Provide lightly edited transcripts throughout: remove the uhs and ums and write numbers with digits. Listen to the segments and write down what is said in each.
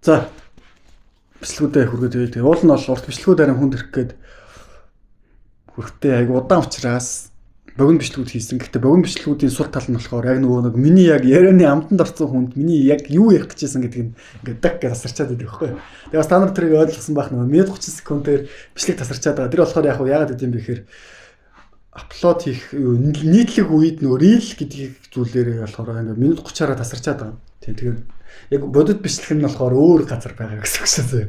За бичлэгүүдээ хүргээд тэгээд уул нь бол урт бичлэгүүд арай хүнд ирэх гээд хүрхтээ айгу удаан учраас богино бичлэгүүд хийсэн. Гэхдээ богино бичлэгүүдийн сул тал нь болохоор яг нөгөө нэг миний яг ярианы амтанд орсон хүнд миний яг юу ярих гэжсэн гэдгийг ингээд даг гэж тасарчаад байдаг байхгүй. Тэгээд бас та нар тэрийг ойлгосон байх нөгөө 1:30 секундээр бичлэг тасарчаад байгаа. Тэр болохоор яг яагаад гэдэм бэ гэхээр апплод хийх нийтлэг үед нөгөө рил гэдгийг зүйлээрээ болохоор ингээд минут 30-аараа тасарчаад байгаа. Тэгээд яг бодит бичлэг нь болохоор өөр газар байгаа гэсэн үг шүү.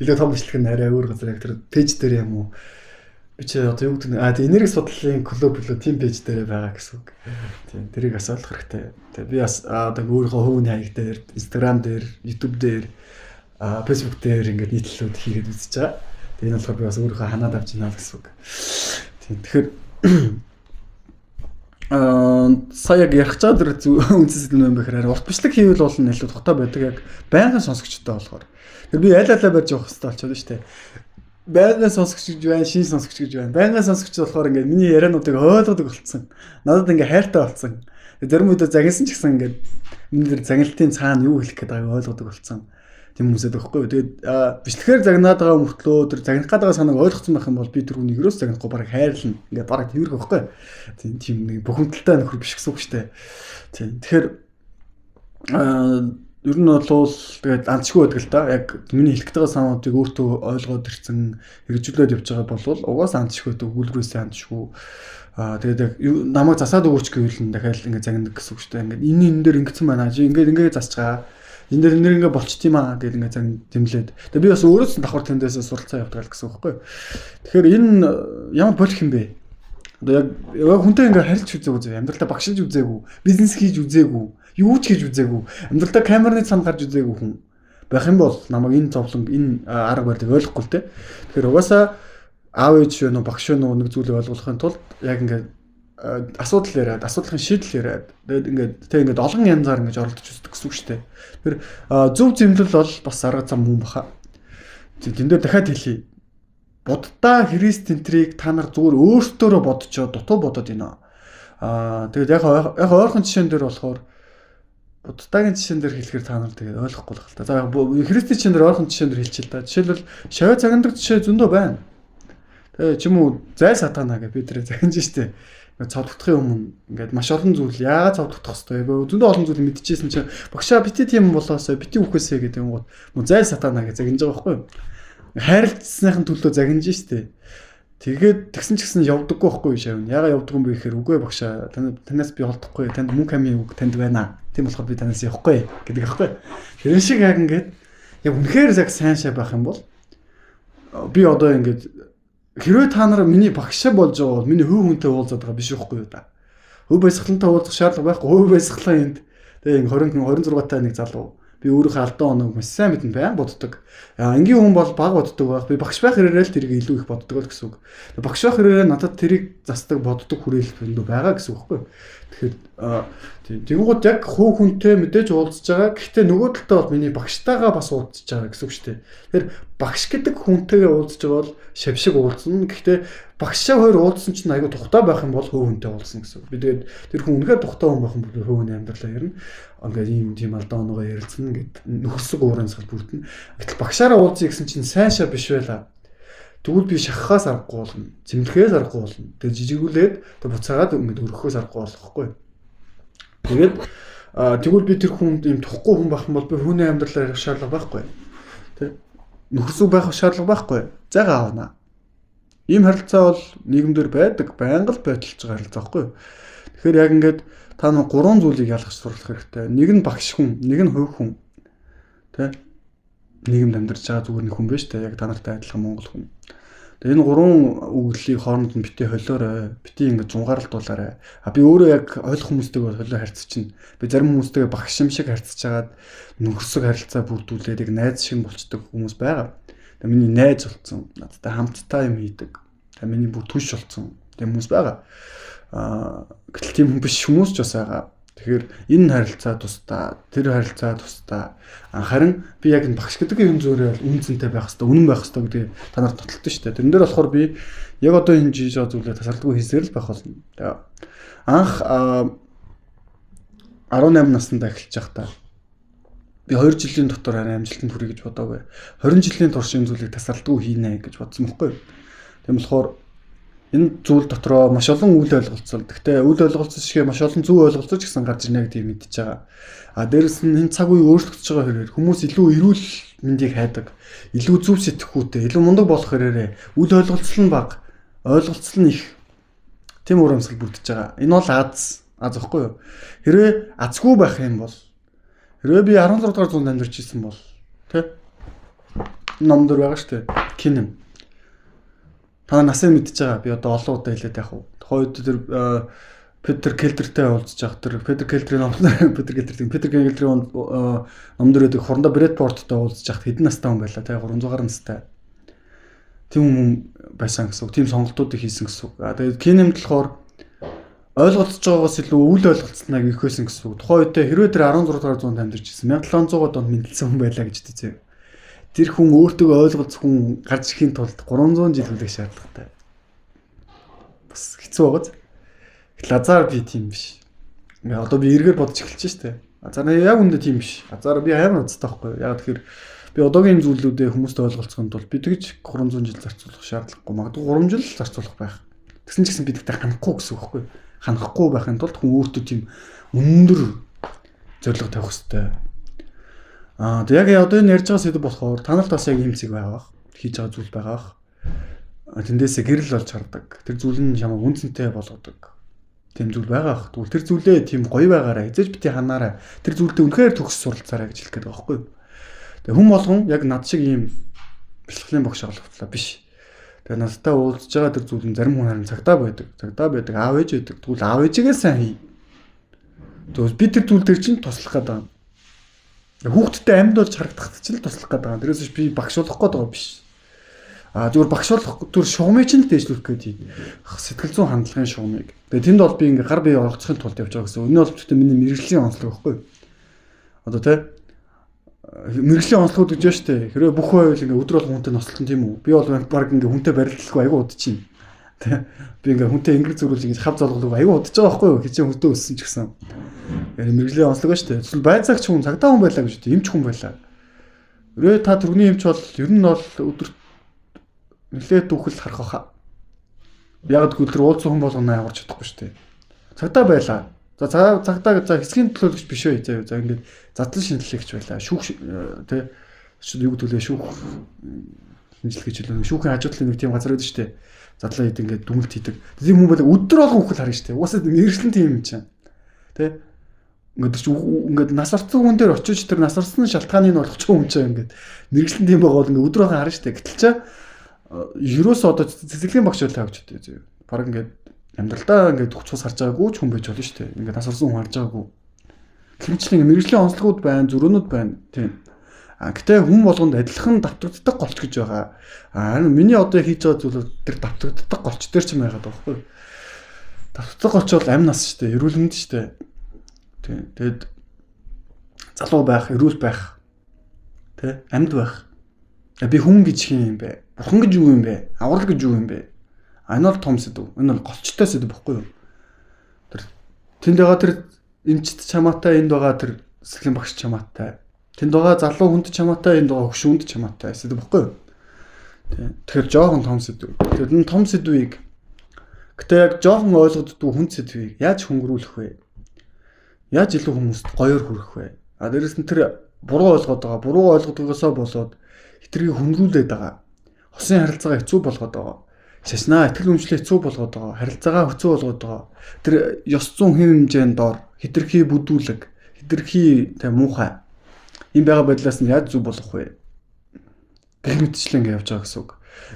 Илүү том бичлэг нь арай өөр газар яг тэр пэйж дээр юм уу? Би ч одоо юу гэдэг нь энерги судлалын клуб тийм пэйж дээр байгаа гэсэн үг. Тийм тэрийг бас ойлгох хэрэгтэй. Тэгээ би бас одоо өөрийнхөө хувийн хаяг дээр, Instagram дээр, YouTube дээр, Facebook дээр ингээд нийтлэлүүд хийгээд үзэж байгаа. Тэгээ энэ болохоор би бас өөрийнхөө ханаад авч байна гэсэн үг. Тийм тэгэхээр сая яг ярих чад тэр үндэс зүйл юм бэхээр урт бичлэг хийвэл бол нь илүү тогтоо байдаг яг байнгын сонсогчтой болохоор. Тэр би аль алаа барьж явах хэрэгтэй болчиход шүү дээ. Байнгын сонсогч гэж байна, шинэ сонсогч гэж байна. Байнгын сонсогч болохоор ингээд миний яриануудыг ойлгодог болцсон. Надад ингээд хайртай болцсон. Зарим үед загинсан ч гэсэн ингээд миний тэр загналтын цаана юу хэлэх гээд байгааг ойлгодог болцсон. Тийм хүмүүсэд өгөхгүй. Тэгээд бичлэгээр загнаад байгаа мөртлөө тэр загнах гээд байгаа санааг ойлгоцсон байх юм бол би тэр үнийг ерөөс загнахгүй бараг хайрлна. Ингээд бараг тэрвэрх өгөхгүй. Тийм нэг бухимдалтай нөхөр биш гэсэн үг шүү дээ. Тийм. Тэгэхээр ер нь бол тэгээд андчгүй байдаг л да. Яг миний хэлэх байгаа санаудыг өөртөө ойлгоод ирсэн, хэрэгжүүлээд явж байгаа бол угаасаа андчгүй байдаг, өгүүлбэрээсээ андчгүй. Тэгээд яг намайг засаад өгөөч гэвэл нь дахиад ингээд загнадаг гэсэн үг шүү дээ. Ингээд энэ дээр ингэсэн байна. Чи ингээд засч байгаа. Энэ дээр ингээд болчих юм аа гэдэг ингээд загнад тэмлээд. Тэгээд би бас өөрөөс нь давхар тэндээс суралцаа явдаг гэсэн үг байхгүй. Тэгэхээр энэ ямар болох юм бэ? Одоо яг хүнтэй ингээд харилцаж үзээгүй, амьдралдаа багшилж үзээгүй, бизнес хийж үзээгүй, юу ч хийж үзээгүй, амьдралдаа камерны цанд гарч үзээгүй хүн байх юм бол намайг энэ зовлон, энэ арга барилыг ойлгохгүй л те. Тэгэхээр угаасаа аав ээж шүү нөө багш шүү нөө нэг зүйлийг ойлгохын тулд яг ингээд асуудал яриад, асуудлын шийдэл яриад, тэгээд ингээд олон янзаар ингээд оролдож үздэг гэсэн үг шүү дээ. Тэгэхээр зөв зэмлэл бол бас арга зам юм баха. Тэн дээр дахиад хэлье. Буддаа Христ энтрийг та нар зүгээр өөртөөрөө бодцоо дутуу бодоод байна. Тэгээд яг ойрхон жишээн дээр болохоор Буддагийн жишээн дээр хэлэхээр та нар тэгээд ойлгохгүй л хаалта. За Христийн жишээн дээр ойрхон жишээн дээр хэлчихэл та. Жишээлбэл шавь загнадаг жишээ зөндөө байна. Тэгээд ч юм уу зайл сатана гэж бид нэр загнаж штэ. Цовдгохын өмнө ингээд маш олон зүйл яагаад цовдгох хэвээр зөндөө олон зүйл мэдчихсэн чинь багшаа бити тийм болоосоо бити үхээсэ гэдэг юм уу зайл сатана гэж загнаж байгаа байхгүй юу? Хайрлцсныхын төлөө загнаж штэ. Тэгээд тэгсэн ч гэсэн явдаггүй байхгүй шавь. Яагаад явдаг юм бэ гэхээр үгүй багшаа танаас би олдохгүй танд мөнгө амийн үг танд байна. Тийм болохоор би танаас явахгүй гэдэг аахгүй. Тэр шиг яг ингээд яг үнэхээр яг сайн шав байх юм бол би одоо ингээд хэрвээ та нар миний багшаа болж байгаа бол миний хөв хүнтэй уулзаад байгаа биш үхгүй юу да. Хөв баясгалантай уулзах шаардлага байхгүй. Хөв баясгалан энд тэгээ 26 та нэг залуу би өөрийнхөө алдаа оног маш сайн мэдэн байн боддог. Энгийн хүн бол баг боддог байх. Би багш байх хэрээрээ л тэрийг илүү их боддог л гэсэн үг. Багш байх хэрээрээ надад тэрийг засдаг боддог хүрээлэл өндөө байгаа гэсэн үг байхгүй. Тэгэхээр тэгэнгუთ яг хөө хүнтэй мэдээж уулзж байгаа. Гэхдээ нөгөө талдаа бол миний багштайгаа бас уулзж байгаа гэсэн үг шүү дээ. Тэгэхээр багш гэдэг хүнтэйгээ уулзж байгаа бол шавшиг уулзна. Гэхдээ багшаа хоёр уулзсан чинь айгүй тухтай байх юм бол хөө хүнтэй уулзна гэсэн үг. Би тэгээд тэр хүн үнэхээр тухтай хүн байх юм бол хөөний амьдралаа ярина. Ингээд ийм тийм алдаа оноогоо ярилцсан ингээд нөхөсөг уурын сал бүрдэн. Гэтэл багшаараа уулзъя гэсэн чинь сайшаа биш байлаа. Тэгвэл би шахахаас аргагүй болно. Зэмлэхээс аргагүй болно. Тэгээд жижигүүлээд тэг буцаагаад ингээд өрөхөөс аргагүй болохгүй. Тэгээд тэгвэл би тэр хүнд ийм тухгүй хүн байх юм бол би хүний амьдралаар ярих шаардлага байхгүй. Тэг нөхөсөг байх шаардлага байхгүй. Зайгаа авна. Ийм харилцаа бол нийгэмдэр байдаг, байнга л байдлж байгаа харилцаа байхгүй. Тэгэхээр яг ингээд та нар гурван зүйлийг ялгаж сурлах хэрэгтэй. Нэг нь багш хүн, нэг нь хувь хүн. Тэ? Нийгэмд амьдарч байгаа зүгээр нэг хүн биш тэ. Яг та нартай адилхан монгол хүн. Тэгээ энэ гурван үглийг хооронд нь битээ холиорой, битээ ингэ зунгаарлуулаарай. Би өөрөө яг ойлгох хүмүүстэйгээ холио харьцчихна. Би зарим хүмүүстэйгээ багш юм шиг харьцаж хагаад нөхөрсөг харилцаа бүрдүүлээд яг найз шиг болцдог хүмүүс байгаа. Тэгээ миний найз болцсон. Надтай хамтдаа юм хийдэг. Тэгээ миний бүр түнш болцсон. Тэгээ хүмүүс байгаа. Гэтэл тийм хүн биш хүмүүс ч бас байгаа. Тэгэхээр энэ харилцаа тусдаа, тэр харилцаа тусдаа. Харин би яг энэ багш гэдэг юм зөөрөө үнцэнтэй байх хэрэгтэй, үнэн байх хэрэгтэй гэдэг та нарт тоталдсон шүү дээ. Тэрэн дээр болохоор би яг одоо энэ жиж байгаа зүйлээ тасралтгүй хийсээр л байх болно. Тэгээ анх 18 наснда эхэлж байхдаа би 2 жилийн дотор арай амжилтанд хүрэх гэж бодоогүй. 20 жилийн турш энэ зүйлийг тасралтгүй хийнэ гэж бодсон байхгүй. Тийм болохоор энэ зүйл дотроо маш олон үйл ойлголцол. Гэхдээ үйл ойлголцол шиг маш олон зөв ойлголцол ч гэсэн гарч ирнэ гэдгийг мэдчихэж байгаа. Дээрэс нь энэ цаг үе өөрчлөгдөж байгаа хэрээр хүмүүс илүү эрүүл мэндийг хайдаг, илүү зөв сэтгхүүтэй, илүү мундаг болох хэрээрээ үйл ойлголцол нь бага, ойлголцол нь их. Тийм урамсгал бүрдэж байгаа. Энэ бол аз ихгүй юу? Хэрвээ азгүй байх юм бол хэрвээ би 16 дугаар зуунд амьдарч ирсэн бол тий номдор байгаа шүү дээ. Кинем. Та насаа мэдчихэж байгаа. Би одоо олон удаа хэлээд байх уу. Тухайн үед тэр Петр Келтертэй уулзж байгаа. Тэр Петр Келтерийн номдор гэдэг хурандаа Брэдпорттой уулзж байгаа. Хэдэн настай хүн байлаа тий 300 гаруй настай. Тийм хүн байсан гэсэн үг. Тийм сонголтуудыг хийсэн гэсэн үг. Тэгээд Кинемд болохоор ойлголцож байгаагаас илүү үл ойлголцсныг их байсан гэсэн үг. Тухайн үед хэрвээ тэр 16 дугаар зуунд амьдарч ирсэн 1700-аад онд мэдлсэн хүн байлаа гэж үзье. Тэр хүн өөртөө ойлгоц хүн гарч ирэхийн тулд 300 жил хүлээх шаардлагатай. Бас хэцүү байгааз. Лазар би тийм биш. Одоо би эргээр бодож эхэлж штэ. Лазар яг үндэ тийм биш. Лазар би амар уцтай байхгүй. Яг тэгэхээр би одоогийн зүйлүүдээ хүмүүст ойлгуулцохын тулд би тэгж 300 жил зарцуулах шаардлагагүй. Магадгүй 3 жил зарцуулах байх. Тэгсэн ч гэсэн би тэгтээ ханахгүй гэсэн үг байхгүй. Ханахгүй байхын тулд хүн өөртөө тийм өндөр зорилго тавих хэрэгтэй. Тэг яг одоо энэ ярьж байгаа сэдв болохоор танарт бас яг юм зэг байгаа. Хийж байгаа зүйл байгаа. Тэндээсээ гэрэл болж хардаг. Тэр зүйл нь чамайг үнцэнтэй болгодог. Тийм зүйл байгаа. Тэгвэл тэр зүйлээ тийм гоё байгаараа эзэж бити ханаараа тэр зүйлдээ үнэхээр төгс суралцаарай гэж хэлэх гээд байгаа байхгүй юу? Тэг хүн болгон яг над шиг ийм бэлтгэлийн багш авлахтлаа биш. Тэгээ надтай уулзж байгаа тэр зүйл нь зарим хүн харин цагтаа байдаг. Аав ээж байдаг. Тэгвэл аав ээжигээ сайн хий. Тэгвэл би тэр зүйл дээр чинь туслах гээд байгаа. Хүүхдтэй амьд болж харагдах ч л туслах гээд байгаа. Тэрээс би багш болох гээд байгаа биш. Зүгээр багш болох түр шугамыг ч л дээшлүүлэх гээд сэтгэл зүйн хандлагын шугамыг. Тэгээ тэнд бол би ингээ гар бие оргоцохын тулд явж байгаа гэсэн. Энэ бол зөвхөн миний мэрэгжлийн онцлог байхгүй юу? Одоо тий мэрэгжлийн онцлогуд гэж байна шүү дээ. Хэрвээ бүх байвал ингээ өдөр бол хүнтэй нослон тийм үү? Би бол баг ингээ хүнтэй барилдахгүй аягүй удчихин. Тий би ингээ хүнтэй ингэр зөрүүлж ингээ хав золголог аягүй удаж байгаа байхгүй юу? Хичээн хүнтэй өссөн ч гэсэн. Мэргэжлийн онцлог шүү дээ. Эсвэл байцаагч хүн цагдаа хүн байлаа гэж үү? Эмч хүн байлаа. Өрөө та түргний эмч бол ер нь бол өдөрт нэлээд дүүхэл харах хаа. Яг тэр уулзсан хүн болгоно яварч чадахгүй шүү дээ. Цагдаа байлаа. За цагдаа хэсгийн төлөөлөгч биш үү? За ингээд задлан шинжилгээгч байлаа. Шүүх тий юу төлөө шүүх шинжилгээ гэж хэлээ. Шүүхийн хажуудлын нэг тийм газар байдаг шүү дээ. Задлан хэд ингээд дүнэлт хийдэг. Тийм хүн байлаа өдөр болгон хүүхэл харна шүү дээ. Уусаад мэрэгчлэн тийм юм чинь. Тий ингээд нас орсон хүн дээр очиж тэр нас орсон шалтгааныг нь олох ч юм чинь ингээд мэрэгчлэн тийм байгаа бол ингээд өдрөө харна шүү дээ. Гэтэл ч ерөөсөө одоо цэцэрлэгийн багш байлаа гэж үү. Бараг ингээд амьдралдаа ингээд хүчс харж байгаагүй ч хүн байж болно шүү дээ. Ингээд нас орсон хүн харж байгаагүй. Хэмжлэн мэрэгжлийн онцлогуд байна, зөрөөнүүд байна. Тийм. Гэтэ хүн болгонд адилхан давтагддаг голч гэж байгаа. Харин миний одоо хийж байгаа зүйл тэр давтагддаг голч дээр ч юм байгаад байгаа байхгүй. Давтагддаг голч бол амь нас шүү дээ. Эрүүл мэнд шүү дээ. Тийм. Тэгэд залуу байх, эрүүл байх. Тэ? Амьд байх. Би хүн гэж хин юм бэ? Бурхан гэж юу юм бэ? Аврал гэж юу юм бэ? Энэ бол том сэдв. Энэ бол голчтой сэдв баггүй юу? Тэр тэнд байгаа тэр эмчт чамаатай, энд байгаа тэр сэтгэлийн багш чамаатай. Тэнд байгаа залуу хүнд чамаатай, энд байгаа хөшүүнд чамаатай сэдв баггүй юу? Тэгэхээр жоохон том сэдв. Тэгэхээр энэ том сэдвийг гэтээ яг жоохон ойлгоддгүй хүн сэдвийг яаж хөнгөрүүлэх вэ? Яаж илүү хүмүүст гоёор хүргэх вэ? Дээрэс нь тэр буруу ойлгоод байгаа. Буруу ойлгодгоосоо болоод хитрхи хөнгөрүүлээд байгаа. Хосын харилцаагаа хэцүү болгоод байгаа. Шашнаа итгэл үнэмшлээ хэцүү болгоод байгаа. Харилцаагаа хэцүү болгоод байгаа. Тэр ёс зүйн хэм хэмжээнд дор хитрхи бүдүүлэг, хитрхи тэ муухай. Ийм байгаа байдлаас нь яаж зүв болох вэ? Гэх мэтчлэн ингэ явж байгаа гэсэн үг.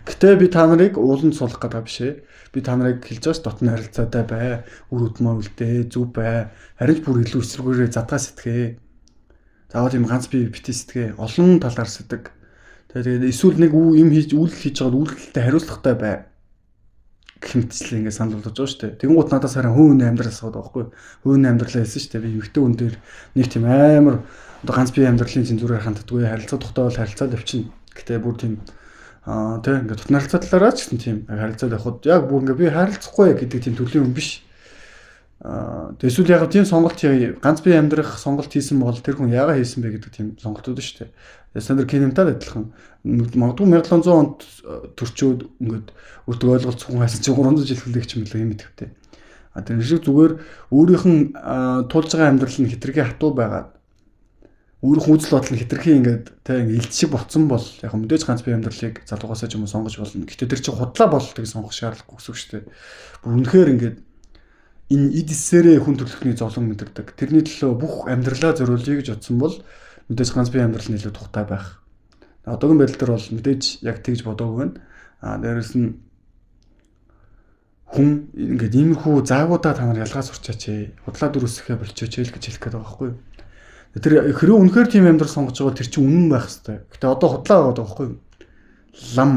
Гэтэ би та нарыг ууланд суулгах гэдэг биш ээ. Би та нарыг хэлж байгаас дотны харилцаатай бай, үр өдмөө үлдээ, зүв бай. Харин ч бүр илүү эсрэгээрээ задгаа сэтгэе. Заавал юм ганц бие битээ сэтгэе. Олон талаар сэтгэг. Тэгээд эсвэл нэг юм хийж үйлдэл хийж байгаа үйлдэлтэй хариуцлагатай бай. Гэх мэтчлэн ингэ санал болгож байгаа шүү дээ. Тэгэнгუთ надаас харин хөөний амьдрал асууад байгаа байхгүй. Хөөний амьдралаа хэлсэн шүү дээ. Би эмэгтэй хүн дээр нэг тийм амар одоо ганц бие амьдралын зэнзүүрээр ханддаггүй харилцаа тухтай бол харилцаад авчина. Гэтэ бүр тийм тэг ингээд тутмын харилцаа талаараа ч гэсэн тийм харилцаад явахад яг бүр ингээд би харилцахгүй гэдэг тийм төрлийн хүн биш. Эсвэл яг тийм сонголт ганц бие амьдрах сонголт хийсэн бол тэр хүн яагаад хийсэн бэ гэдэг тийм сонголтууд шүү дээ. Александр Кинемтад адилхан магадгүй 1700 онд төрчөөд ингээд өөртөө ойлголцох хүн хайсан чинь 300 жил хүлээх юм л юм идэвхтэй. Тэр шиг зүгээр өөрийнх нь тулж байгаа амьдрал нь хитрхи хатуу байгаад өөрийнх үзэл бодол нь хитрхи ингээд илт шиг болцсон бол яг мэдээж ганц бие амьдралыг залуугаасаа ч юм уу сонгож болно. Гэхдээ тэр чинь худлаа бололтыг сонгох шаардлагагүй гэсэн үг шүү дээ. Бүр үнэхээр ингээд энэ эдсээрээ хүн төрөлхтний зовлон мэдэрдэг. Тэрний төлөө бүх амьдралаа зориулъя гэж бодсон бол мэдээж ганц бие амьдрал нь илүү тухтай байх. Одоогийн байдал дээр бол мэдээж яг тэгж бодоогүй байна. Дээрэс нь хүн ингээд иймэрхүү заагуудаа та нар ялгаа сурчаач ээ. Худлаа дүрсэхэ болчихооч ээ л гэж хэлэх гээд байгаа байхгүй юу? Тэр хэрэг үнэхээр тийм амьдрал сонгож байгаа тэр чинь үнэн байх хэвээр. Гэтэ одоо худлаа байгаа байхгүй юу? Лам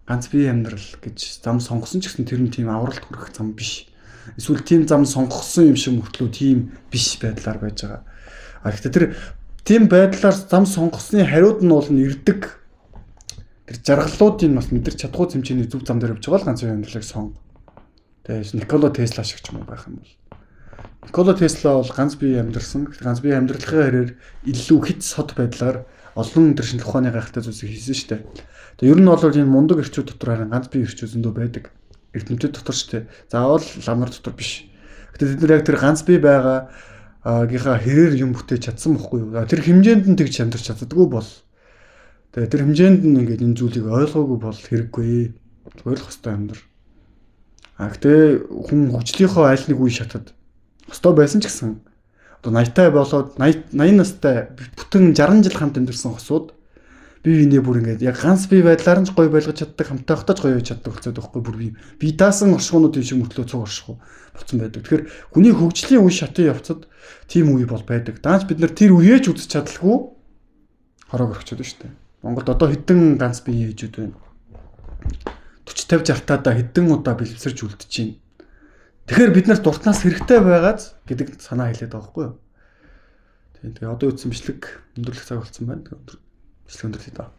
ганц бие амьдрал гэж зам сонгосон ч гэсэн тэр нь тийм авралт хүрэх зам биш. Эсвэл тийм зам сонгосон юм шиг мөртлөө тийм биш байдлаар байж байгаа. Гэхдээ тэр тийм байдлаар зам сонгосны хариуд нь бол нэрдэг. Тэр жаргаллуудыг бас мэдэрч чадахгүй хэмжээний зөв зам дээр явж байгаа л ганц бие амьдралыг сонго. Тэгээд Никола Тесла шиг ч юм уу байх юм бол. Никола Тесла бол ганц бие амьдрсан. Ганц бие амьдралын хэрээр илүү хит сод байдлаар олон өндөр шинжлэх ухааны гайхалтай зүйлсийг хийсэн шүү дээ. Тэгээд ер нь бол энэ мундаг эрчүүд дотор харин ганц бие эрчүүд зөндөө байдаг. Эрдэмтэд дотор шүү дээ. Заавал ламнар дотор биш. Гэтэ бид нар яг тэр ганц бие байгаа гийнхаа хэрээр юм бүтээж чадсан бохгүй юу? Тэр хэмжээнд нь тэгж амьдарч чаддаггүй бол тэгээ тэр хэмжээнд нь ингээд энэ зүйлийг ойлгоогүй бол хэрэггүй. Ойлгох ёстой амьдрал. Гэтэ хүн хөгжлийнхөө аль нэг үе шатад хөстой байсан ч гэсэн одоо 80-тай болоод 80 настай бүтэн 60 жил хамт амьдэрсэн хосууд бие биенээ бүр ингээд яг ганц бие байдлаар нь гоё байлгаж чаддаг, хамтаа хатаж гоё байж чаддаг хэвчээд байхгүй бүр би даасан оршихуунууд юм шиг мөртлөө цуг орших болсон байдаг. Тэгэхээр хүний хөгжлийн үе шатын явцад тийм үе бол байдаг. Даанч бид нар тэр үеэж үзэж чадлаггүй хороог орчиход шүү дээ. Монголд одоо хэдэн ганц бие ээжүүд байна. 40 50 60-таадаа хэдэн удаа бэлэвсэрч үлдэж байна. Тэгэхээр бид нарт дуртнаас хэрэгтэй байгааз гэдэг санаа хэлээд байгаа байхгүй юу? Тэгээ одоо үтсэн бичлэг өндөрлөх цаг болсон байна. Бичлэг өндөрлөе даа.